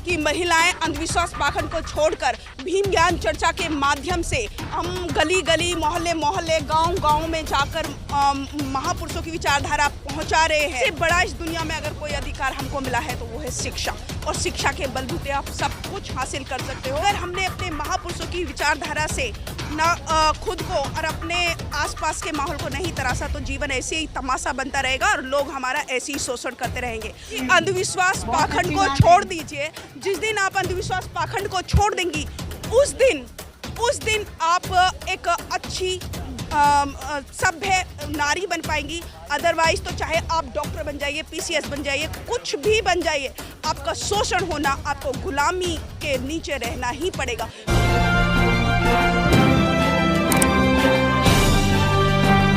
कि महिलाएं अंधविश्वास पाखंड को छोड़कर भीम ज्ञान चर्चा के माध्यम से हम गली गली मोहल्ले मोहल्ले गांव गांव में जाकर महापुरुषों की विचारधारा पहुंचा रहे हैं। इससे बड़ा इस दुनिया में अगर कोई अधिकार हमको मिला है तो वो है शिक्षा, और शिक्षा के बलबूते आप सब कुछ हासिल कर सकते हो। अगर हमने अपने महापुरुषों की विचारधारा से न खुद को और अपने आसपास के माहौल को नहीं तराशा तो जीवन ऐसे ही तमाशा बनता रहेगा और लोग हमारा ऐसे ही शोषण करते रहेंगे। अंधविश्वास पाखंड को छोड़ दीजिए। जिस दिन आप अंधविश्वास पाखंड को छोड़ देंगी उस दिन आप एक अच्छी सभ्य नारी बन पाएंगी। अदरवाइज तो चाहे आप डॉक्टर बन जाइए, पीसीएस बन जाइए, कुछ भी बन जाइए, आपका शोषण होना, आपको गुलामी के नीचे रहना ही पड़ेगा।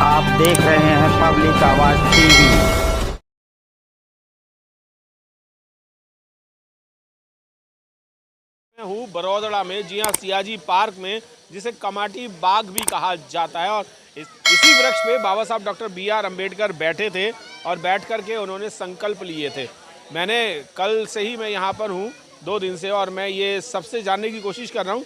आप देख रहे हैं पब्लिक आवाज टीवी। मैं हूँ बड़ौदा में, जी हाँ, सियाजी पार्क में, जिसे कमाटी बाग भी कहा जाता है। और इसी वृक्ष पे बाबा साहब डॉक्टर बी.आर. अम्बेडकर बैठे थे और बैठ कर के उन्होंने संकल्प लिए थे। मैंने कल से ही मैं यहाँ पर हूँ 2 दिन से, और मैं ये सबसे जानने की कोशिश कर रहा हूँ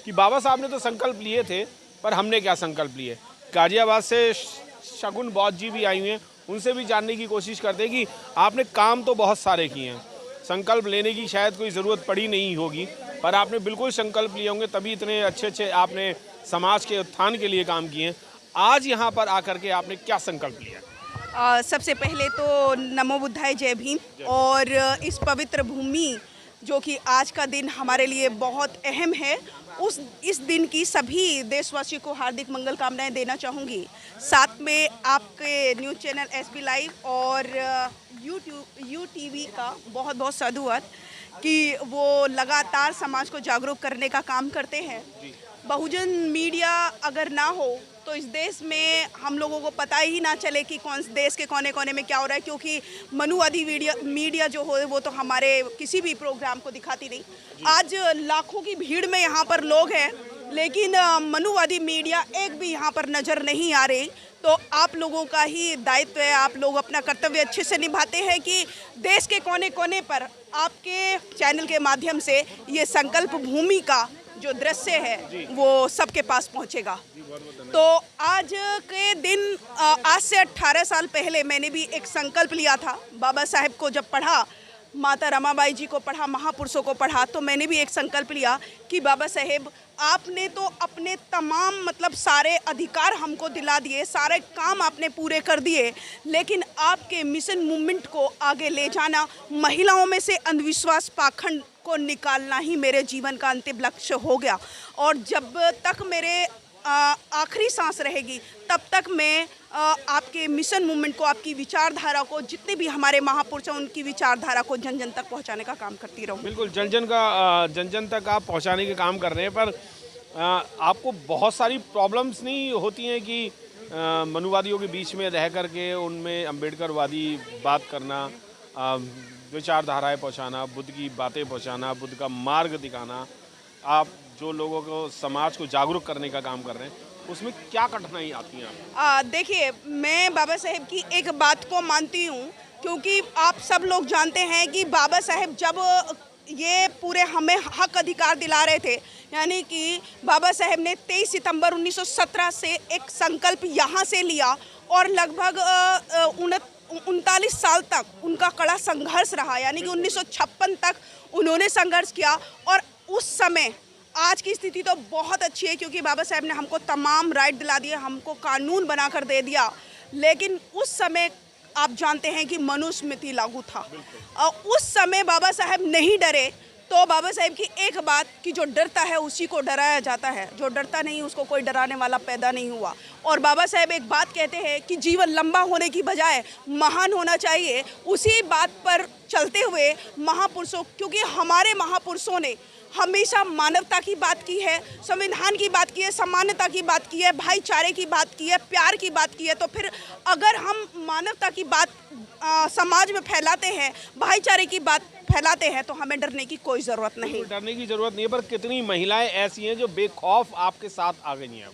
कि बाबा साहब ने तो संकल्प लिए थे, पर हमने क्या संकल्प लिए। गाजियाबाद से शगुन बौद्ध जी भी आई हुई हैं, उनसे भी जानने की कोशिश करते हैं कि आपने काम तो बहुत सारे किए हैं, संकल्प लेने की शायद कोई ज़रूरत पड़ी नहीं होगी, पर आपने बिल्कुल संकल्प लिए होंगे, तभी इतने अच्छे आपने समाज के उत्थान के लिए काम किए हैं। आज यहाँ पर आकर के आपने क्या संकल्प लिया? सबसे पहले तो नमो बुद्धाय, जय भीम। और इस पवित्र भूमि जो कि आज का दिन हमारे लिए बहुत अहम है, इस दिन की सभी देशवासियों को हार्दिक मंगल कामनाएं देना चाहूँगी। साथ में आपके न्यूज़ चैनल एसबी लाइव और यूटीवी का बहुत बहुत साधुवाद कि वो लगातार समाज को जागरूक करने का काम करते हैं। बहुजन मीडिया अगर ना हो तो इस देश में हम लोगों को पता ही ना चले कि कौन देश के कोने कोने में क्या हो रहा है, क्योंकि मनुवादी मीडिया जो हो वो तो हमारे किसी भी प्रोग्राम को दिखाती नहीं। आज लाखों की भीड़ में यहाँ पर लोग हैं, लेकिन मनुवादी मीडिया एक भी यहाँ पर नज़र नहीं आ रही। तो आप लोगों का ही दायित्व है, आप लोग अपना कर्तव्य अच्छे से निभाते हैं कि देश के कोने कोने पर आपके चैनल के माध्यम से ये संकल्प भूमि का जो दृश्य है वो सबके पास पहुंचेगा। तो आज के दिन, आज से 18 साल पहले मैंने भी एक संकल्प लिया था। बाबा साहेब को जब पढ़ा, माता रमाबाई जी को पढ़ा, महापुरुषों को पढ़ा, तो मैंने भी एक संकल्प लिया कि बाबा साहेब आपने तो अपने तमाम सारे अधिकार हमको दिला दिए, सारे काम आपने पूरे कर दिए, लेकिन आपके मिशन मूवमेंट को आगे ले जाना, महिलाओं में से अंधविश्वास पाखंड को निकालना ही मेरे जीवन का अंतिम लक्ष्य हो गया। और जब तक मेरे आखिरी सांस रहेगी तब तक मैं आपके मिशन मूवमेंट को, आपकी विचारधारा को, जितने भी हमारे महापुरुष हैं उनकी विचारधारा को जन जन तक पहुंचाने का काम करती रहूँ। बिल्कुल, जन जन तक आप पहुंचाने के काम कर रहे हैं, पर आपको बहुत सारी प्रॉब्लम्स नहीं होती हैं कि मनुवादियों के बीच में रह करके उनमें अम्बेडकरवादी बात करना, विचारधाराएँ पहुँचाना, बुद्ध की बातें पहुँचाना, बुद्ध का मार्ग दिखाना, आप जो लोगों को, समाज को जागरूक करने का काम कर रहे हैं, उसमें क्या कठिनाई आती हैं? देखिए, मैं बाबा साहेब की एक बात को मानती हूँ, क्योंकि आप सब लोग जानते हैं कि बाबा साहेब जब ये पूरे हमें हक अधिकार दिला रहे थे, यानी कि बाबा साहेब ने 23 सितंबर 1917 से एक संकल्प यहाँ से लिया और लगभग 39 साल तक उनका कड़ा संघर्ष रहा, यानी कि 1956 तक उन्होंने संघर्ष किया। और उस समय, आज की स्थिति तो बहुत अच्छी है क्योंकि बाबा साहेब ने हमको तमाम राइट दिला दिए, हमको कानून बनाकर दे दिया, लेकिन उस समय आप जानते हैं कि मनुस्मृति लागू था। उस समय बाबा साहेब नहीं डरे, तो बाबा साहेब की एक बात कि जो डरता है उसी को डराया जाता है, जो डरता नहीं उसको कोई डराने वाला पैदा नहीं हुआ। और बाबा साहेब एक बात कहते हैं कि जीवन लंबा होने की बजाय महान होना चाहिए। उसी बात पर चलते हुए महापुरुषों, क्योंकि हमारे महापुरुषों ने हमेशा मानवता की बात की है, संविधान की बात की है, समानता की बात की है, भाईचारे की बात की है, प्यार की बात की है, तो फिर अगर हम मानवता की बात समाज में फैलाते हैं, भाईचारे की बात फैलाते हैं, तो हमें डरने की कोई ज़रूरत नहीं। डरने की ज़रूरत नहीं है, पर कितनी महिलाएं ऐसी हैं जो बेखौफ आपके साथ आ गई हैं?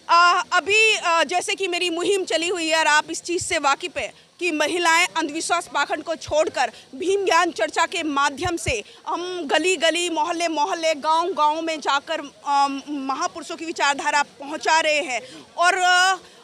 अभी जैसे कि मेरी मुहिम चली हुई है और आप इस चीज़ से वाकिफ़ है कि महिलाएं अंधविश्वास पाखंड को छोड़कर भीम ज्ञान चर्चा के माध्यम से हम गली गली मोहल्ले मोहल्ले गांव गांव में जाकर महापुरुषों की विचारधारा पहुंचा रहे हैं। और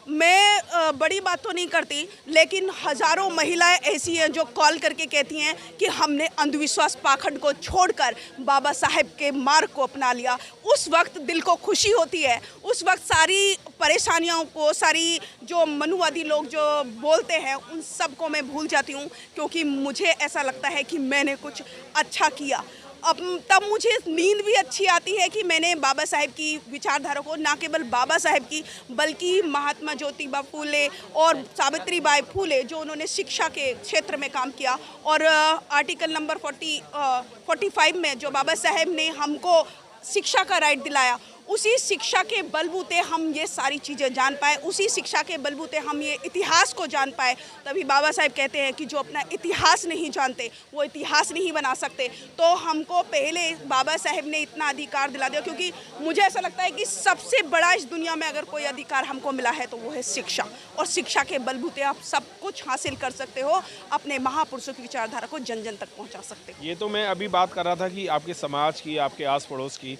मैं बड़ी बात तो नहीं करती, लेकिन हज़ारों महिलाएं ऐसी हैं जो कॉल करके कहती हैं कि हमने अंधविश्वास पाखंड को छोड़कर बाबा साहेब के मार्ग को अपना लिया। उस वक्त दिल को खुशी होती है, उस वक्त सारी परेशानियों को, सारी जो मनुवादी लोग जो बोलते हैं उन सब को मैं भूल जाती हूँ, क्योंकि मुझे ऐसा लगता है कि मैंने कुछ अच्छा किया। अब तब मुझे नींद भी अच्छी आती है कि मैंने बाबा साहेब की विचारधारा को, ना केवल बाबा साहेब की बल्कि महात्मा ज्योतिबा फूले और सावित्रीबाई फूले जो उन्होंने शिक्षा के क्षेत्र में काम किया, और आर्टिकल नंबर 45 में जो बाबा साहेब ने हमको शिक्षा का राइट दिलाया, उसी शिक्षा के बलबूते हम ये सारी चीज़ें जान पाए, उसी शिक्षा के बलबूते हम ये इतिहास को जान पाए। तभी बाबा साहेब कहते हैं कि जो अपना इतिहास नहीं जानते वो इतिहास नहीं बना सकते। तो हमको पहले बाबा साहेब ने इतना अधिकार दिला दिया, क्योंकि मुझे ऐसा लगता है कि सबसे बड़ा इस दुनिया में अगर कोई अधिकार हमको मिला है तो वो है शिक्षा, और शिक्षा के बलबूते आप सब कुछ हासिल कर सकते हो, अपने महापुरुषों की विचारधारा को जन जन तक पहुँचा सकते हो। ये तो मैं अभी बात कर रहा था कि आपके समाज की, आपके आस पड़ोस की,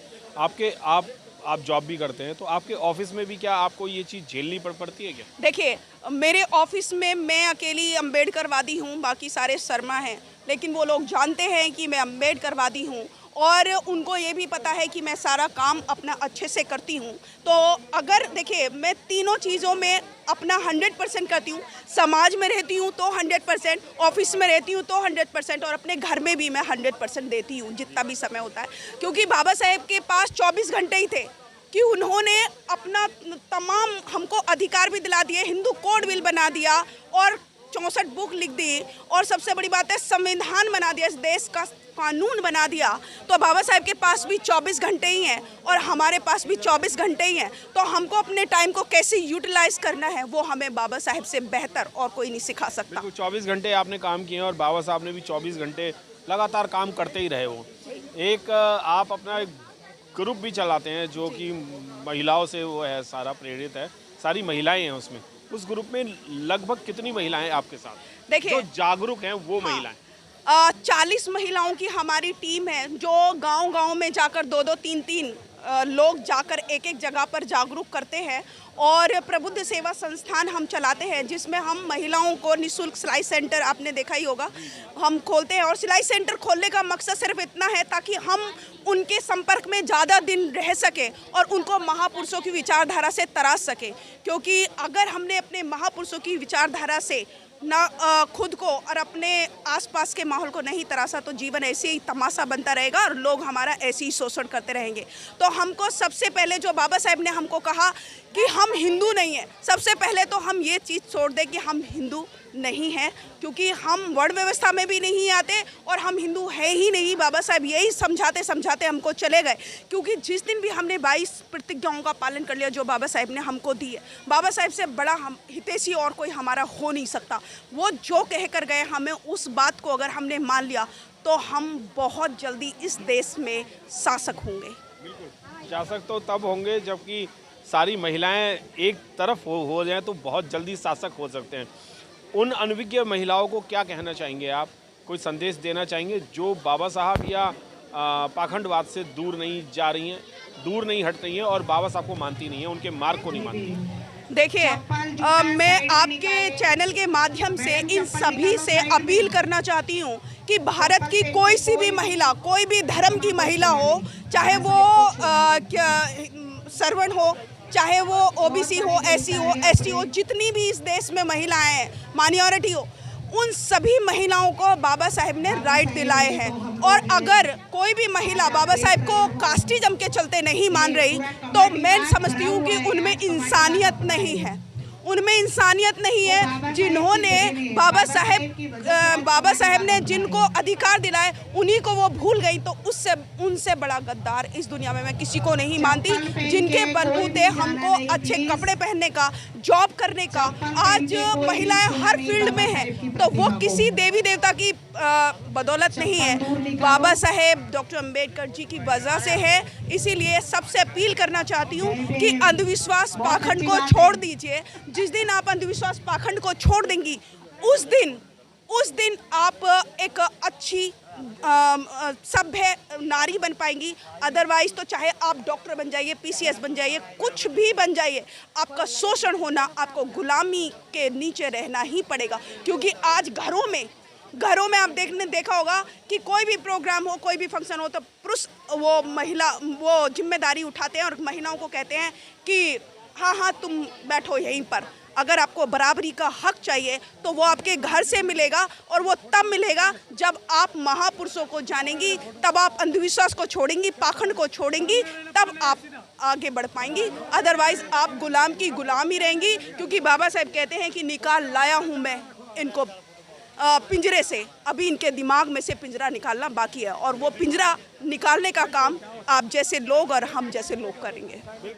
आप जॉब भी करते हैं, तो आपके ऑफिस में भी क्या आपको ये चीज़ झेलनी पड़ती है क्या? देखिए, मेरे ऑफिस में मैं अकेली अम्बेडकरवादी हूँ, बाकी सारे शर्मा हैं, लेकिन वो लोग जानते हैं कि मैं अम्बेडकरवादी हूँ और उनको ये भी पता है कि मैं सारा काम अपना अच्छे से करती हूँ। तो अगर देखिए, मैं तीनों चीज़ों में अपना 100% करती हूँ। समाज में रहती हूँ तो 100%, ऑफिस में रहती हूँ तो 100%, और अपने घर में भी मैं 100% देती हूँ जितना भी समय होता है, क्योंकि बाबा साहेब के पास 24 घंटे ही थे कि उन्होंने अपना तमाम हमको अधिकार भी दिला दिए, हिंदू कोड बिल बना दिया और 64 बुक लिख दी, और सबसे बड़ी बात है संविधान बना दिया, इस देश का कानून बना दिया। तो बाबा साहेब के पास भी 24 घंटे ही हैं और हमारे पास भी 24 घंटे ही हैं। तो हमको अपने टाइम को कैसे यूटिलाइज करना है वो हमें बाबा साहेब से बेहतर और कोई नहीं सिखा सकता। 24 घंटे आपने काम किए और बाबा साहब ने भी 24 घंटे लगातार काम करते ही रहे हो। एक आप अपना ग्रुप भी चलाते हैं जो कि महिलाओं से वो है, सारा प्रेरित है, सारी महिलाएं हैं उसमें। उस ग्रुप में लगभग कितनी महिलाएं आपके साथ? देखिए, जो जागरूक हैं वो महिलाएं। 40 महिलाओं की हमारी टीम है जो गांव-गांव में जाकर 2-2, 3-3 लोग जाकर एक-एक जगह पर जागरूक करते हैं। और प्रबुद्ध सेवा संस्थान हम चलाते हैं जिसमें हम महिलाओं को निःशुल्क सिलाई सेंटर, आपने देखा ही होगा, हम खोलते हैं। और सिलाई सेंटर खोलने का मकसद सिर्फ इतना है ताकि हम उनके संपर्क में ज़्यादा दिन रह सकें और उनको महापुरुषों की विचारधारा से तराश सकें। क्योंकि अगर हमने अपने महापुरुषों की विचारधारा से ना खुद को और अपने आसपास के माहौल को नहीं तराशा तो जीवन ऐसे ही तमाशा बनता रहेगा और लोग हमारा ऐसे ही शोषण करते रहेंगे। तो हमको सबसे पहले जो बाबा साहेब ने हमको कहा कि हम हिंदू नहीं हैं, सबसे पहले तो हम ये चीज़ छोड़ दें कि हम हिंदू नहीं हैं, क्योंकि हम वर्ण व्यवस्था में भी नहीं आते और हम हिंदू है ही नहीं। बाबा साहेब यही समझाते समझाते हमको चले गए, क्योंकि जिस दिन भी हमने 22 प्रतिज्ञाओं का पालन कर लिया जो बाबा साहेब ने हमको दी है, बाबा साहेब से बड़ा हम हितैषी और कोई हमारा हो नहीं सकता। वो जो कह कर गए, हमें उस बात को अगर हमने मान लिया तो हम बहुत जल्दी इस देश में शासक होंगे। बिल्कुल, शासक तो तब होंगे जबकि सारी महिलाएं एक तरफ हो जाएं तो बहुत जल्दी शासक हो सकते हैं। उन अनभिज्ञ महिलाओं को क्या कहना चाहेंगे आप? कोई संदेश देना चाहेंगे जो बाबा साहब या पाखंडवाद से दूर नहीं जा रही हैं, दूर नहीं हट रही हैं और बाबा साहब को मानती नहीं है, उनके मार्ग को नहीं मानती? देखिए, मैं आपके चैनल के माध्यम से इन सभी से अपील करना चाहती हूँ कि भारत की कोई सी भी महिला, कोई भी धर्म की महिला हो, चाहे वो सर्वण हो, चाहे वो ओबीसी हो, एससी हो, एसटी हो, जितनी भी इस देश में महिलाएं हैं, माइनॉरिटी हो, उन सभी महिलाओं को बाबा साहेब ने राइट दिलाए हैं। और अगर कोई भी महिला बाबा साहेब को कास्टिज्म के चलते नहीं मान रही तो मैं समझती हूँ कि उनमें इंसानियत नहीं है। उनमें इंसानियत नहीं है। जिन्होंने बाबा साहेब ने जिनको अधिकार दिलाए उन्हीं को वो भूल गई, तो उससे उनसे बड़ा गद्दार इस दुनिया में मैं किसी को नहीं मानती। जिनके बलबूते हमको अच्छे कपड़े पहनने का, जॉब करने का, आज महिलाएं हर फील्ड में हैं, तो वो किसी देवी देवता की बदौलत नहीं है, बाबा साहेब डॉक्टर अंबेडकर जी की वजह से है। इसीलिए सबसे अपील करना चाहती हूँ कि अंधविश्वास पाखंड को छोड़ दीजिए। जिस दिन आप अंधविश्वास पाखंड को छोड़ देंगी उस दिन आप एक अच्छी सभ्य नारी बन पाएंगी। अदरवाइज तो चाहे आप डॉक्टर बन जाइए, पीसीएस बन जाइए, कुछ भी बन जाइए, आपका शोषण होना, आपको गुलामी के नीचे रहना ही पड़ेगा। क्योंकि आज घरों में आप देखा होगा कि कोई भी प्रोग्राम हो, कोई भी फंक्शन हो, तो पुरुष वो जिम्मेदारी उठाते हैं और महिलाओं को कहते हैं कि हाँ तुम बैठो यहीं पर। अगर आपको बराबरी का हक चाहिए तो वो आपके घर से मिलेगा, और वो तब मिलेगा जब आप महापुरुषों को जानेंगी, तब आप अंधविश्वास को छोड़ेंगी, पाखंड को छोड़ेंगी, तब आप आगे बढ़ पाएंगी। अदरवाइज आप गुलाम की गुलाम ही रहेंगी। क्योंकि बाबा साहेब कहते हैं कि निकाल लाया हूँ मैं इनको पिंजरे से, अभी इनके दिमाग में से पिंजरा निकालना बाकी है, और वो पिंजरा निकालने का काम आप जैसे लोग और हम जैसे लोग करेंगे।